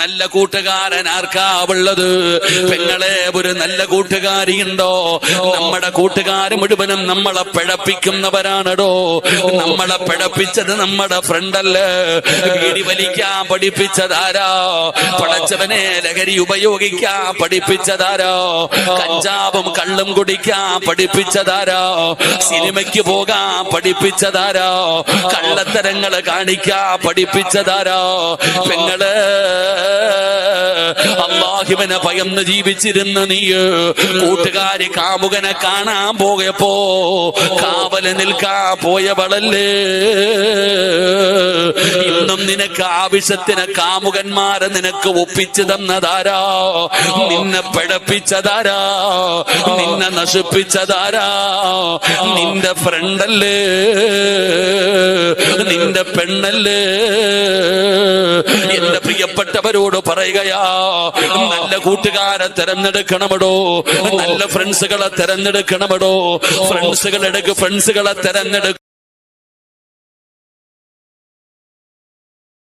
നല്ല കൂട്ടുകാരൻ ആർക്കാ ഉള്ളത്? പെങ്ങളെ, ഒരു നല്ല കൂട്ടുകാരിയുണ്ടോ? നമ്മുടെ കൂട്ടുകാർ മുഴുവനും നമ്മളെ പിഴപ്പിക്കുന്നവരാണോ? നമ്മളെ പിഴപ്പിച്ചത് നമ്മുടെ ഫ്രണ്ടല്ലേ. വീടി വലിക്കാൻ പഠിപ്പിച്ചതാരോ? പടച്ചവനെ, ലഹരി ഉപയോഗിക്കാൻ പഠിപ്പിച്ചതാരോ? കഞ്ചാവും കള്ളും കുടിക്കാൻ പഠിപ്പിച്ചതാരോ? സിനിമയ്ക്ക് പോകാൻ പഠിപ്പിച്ചതാരോ? കള്ളത്തരങ്ങൾ കാണിക്കാൻ പഠിപ്പിച്ചതാരോ? പെങ്ങളെ, അല്ലാഹുവിനെ ഭയന്ന് ജീവിച്ചിരുന്ന നീ കൂട്ടുകാരി കാമുകനെ കാണാൻ പോയപ്പോ കാവല് നിൽക്കാൻ പോയവളല്ലേ. ഇന്നും നിനക്ക് ആവശ്യത്തിന് കാമുകന്മാരെ നിനക്ക് ഒപ്പിച്ചു തന്നതാരാ? നിന്നെ പിഴപ്പിച്ചതാരാ? നിന്നെ നശിപ്പിച്ചതാരാ? നിന്റെ ഫ്രണ്ടല്ലേ, നിന്റെ പെണ്ണല്ലേ. എന്റെ പ്രിയപ്പെട്ടവരോട് പറയുകയാ, നല്ല കൂട്ടുകാരെ തെരഞ്ഞെടുക്കണമടോ, നല്ല ഫ്രണ്ട്സുകളെ തെരഞ്ഞെടുക്കണമടോ. ഫ്രണ്ട്സുകളെ തെരഞ്ഞെടുക്കും.